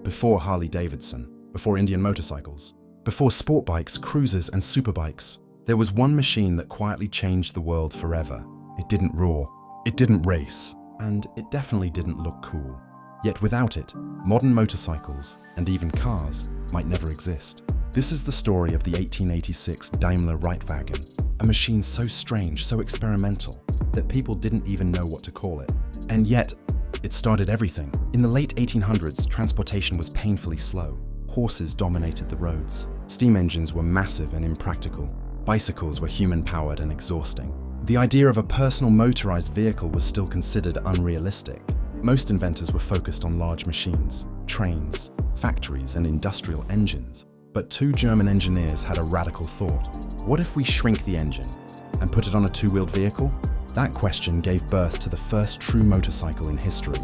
before Harley-Davidson, before Indian motorcycles, before sport bikes, cruisers, and superbikes. There was one machine that quietly changed the world forever. It didn't roar, it didn't race, and it definitely didn't look cool. Yet without it, modern motorcycles, and even cars, might never exist. This is the story of the 1886 Daimler Reitwagen, a machine so strange, so experimental, that people didn't even know what to call it. And yet, it started everything. In the late 1800s, transportation was painfully slow. Horses dominated the roads. Steam engines were massive and impractical. Bicycles were human-powered and exhausting. The idea of a personal motorized vehicle was still considered unrealistic. Most inventors were focused on large machines, trains, factories, and industrial engines. But two German engineers had a radical thought. What if we shrink the engine and put it on a two-wheeled vehicle? That question gave birth to the first true motorcycle in history.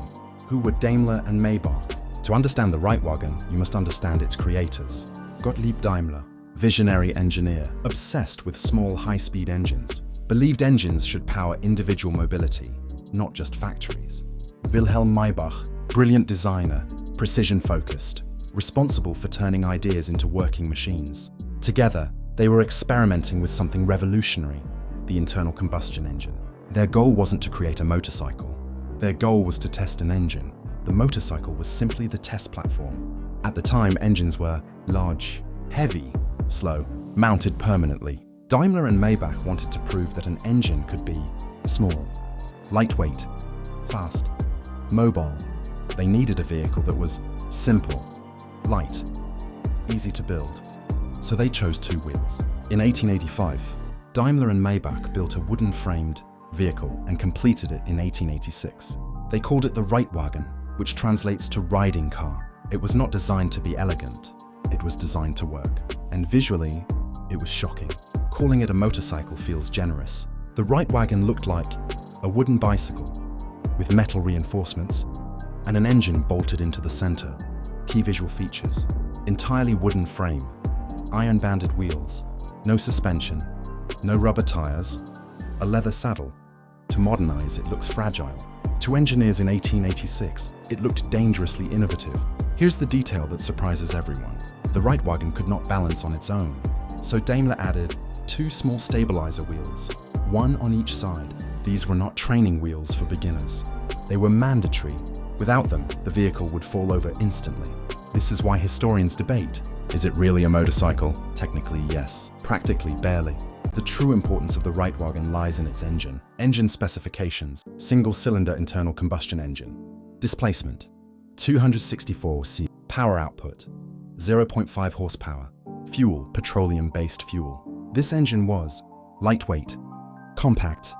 Who were Daimler and Maybach? To understand the Reitwagen, you must understand its creators. Gottlieb Daimler, visionary engineer, obsessed with small, high-speed engines, believed engines should power individual mobility, not just factories. Wilhelm Maybach, brilliant designer, precision-focused, responsible for turning ideas into working machines. Together, they were experimenting with something revolutionary, the internal combustion engine. Their goal wasn't to create a motorcycle. Their goal was to test an engine. The motorcycle was simply the test platform. At the time, engines were large, heavy, slow, mounted permanently. Daimler and Maybach wanted to prove that an engine could be small, lightweight, fast, mobile. They needed a vehicle that was simple, light, easy to build. So they chose two wheels. In 1885, Daimler and Maybach built a wooden-framed vehicle and completed it in 1886. They called it the Reitwagen, which translates to riding car. It was not designed to be elegant. It was designed to work. And visually, it was shocking. Calling it a motorcycle feels generous. The Reitwagen looked like a wooden bicycle with metal reinforcements and an engine bolted into the center. Key visual features: entirely wooden frame, iron-banded wheels, no suspension, no rubber tires, a leather saddle. To modernize, it looks fragile. To engineers in 1886, it looked dangerously innovative. Here's the detail that surprises everyone. The Reitwagen could not balance on its own, so Daimler added two small stabilizer wheels, one on each side. These were not training wheels for beginners. They were mandatory. Without them, the vehicle would fall over instantly. This is why historians debate. Is it really a motorcycle? Technically, yes. Practically, barely. The true importance of the Reitwagen lies in its engine. Engine specifications: single-cylinder internal combustion engine. Displacement: 264 cc. Power output: 0.5 horsepower. Fuel: petroleum-based fuel. This engine was lightweight, compact,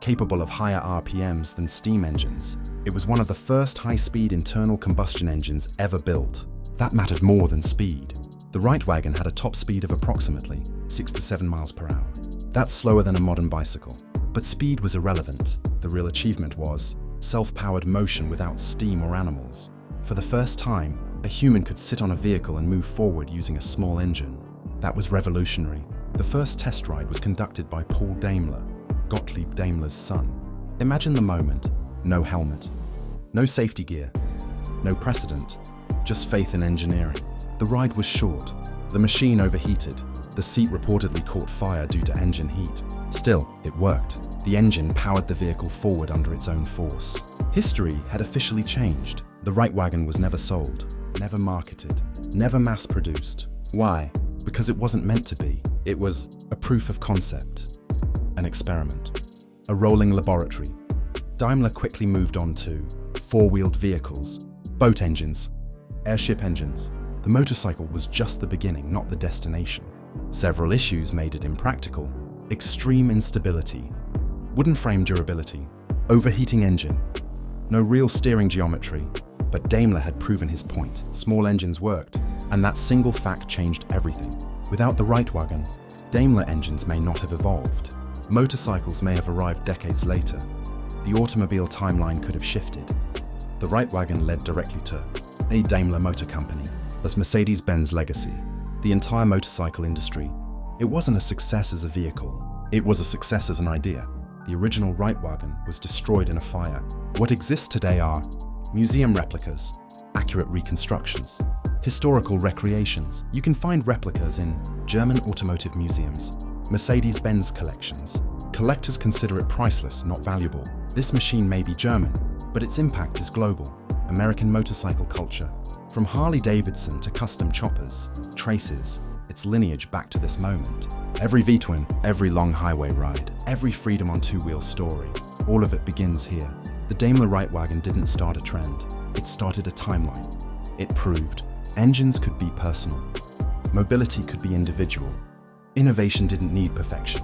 capable of higher RPMs than steam engines. It was one of the first high-speed internal combustion engines ever built. That mattered more than speed. The Reitwagen had a top speed of approximately 6 to 7 miles per hour. That's slower than a modern bicycle. But speed was irrelevant. The real achievement was self-powered motion without steam or animals. For the first time, a human could sit on a vehicle and move forward using a small engine. That was revolutionary. The first test ride was conducted by Paul Daimler, Gottlieb Daimler's son. Imagine the moment. No helmet, no safety gear, no precedent, just faith in engineering. The ride was short. The machine overheated. The seat reportedly caught fire due to engine heat. Still, it worked. The engine powered the vehicle forward under its own force. History had officially changed. The Reitwagen was never sold, never marketed, never mass-produced. Why? Because it wasn't meant to be. It was a proof of concept, an experiment, a rolling laboratory. Daimler quickly moved on to four-wheeled vehicles, boat engines, airship engines. The motorcycle was just the beginning, not the destination. Several issues made it impractical: extreme instability, wooden frame durability, overheating engine, no real steering geometry. But Daimler had proven his point. Small engines worked, and that single fact changed everything. Without the Reitwagen, Daimler engines may not have evolved. Motorcycles may have arrived decades later. The automobile timeline could have shifted. The Reitwagen led directly to a Daimler Motor Company, as Mercedes-Benz legacy. The entire motorcycle industry. It wasn't a success as a vehicle. It was a success as an idea. The original Reitwagen was destroyed in a fire. What exists today are museum replicas, accurate reconstructions. Historical recreations. You can find replicas in German automotive museums, Mercedes-Benz collections. Collectors consider it priceless, not valuable. This machine may be German, but its impact is global. American motorcycle culture. From Harley-Davidson to custom choppers, traces its lineage back to this moment. Every V-twin, every long highway ride, every freedom on two-wheel story, all of it begins here. The Daimler Reitwagen didn't start a trend, it started a timeline. It proved engines could be personal, mobility could be individual, innovation didn't need perfection.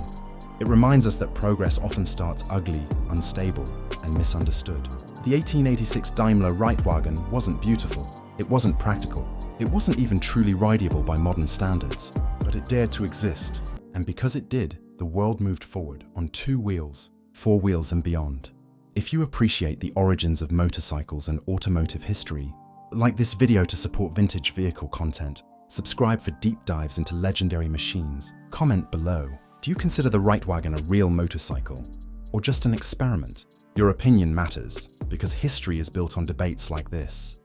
It reminds us that progress often starts ugly, unstable, and misunderstood. The 1886 Daimler Reitwagen wasn't beautiful, it wasn't practical, it wasn't even truly rideable by modern standards, but it dared to exist. And because it did, the world moved forward on two wheels, four wheels and beyond. If you appreciate the origins of motorcycles and automotive history, like this video to support vintage vehicle content, subscribe for deep dives into legendary machines, comment below. Do you consider the Reitwagen a real motorcycle, or just an experiment? Your opinion matters, because history is built on debates like this.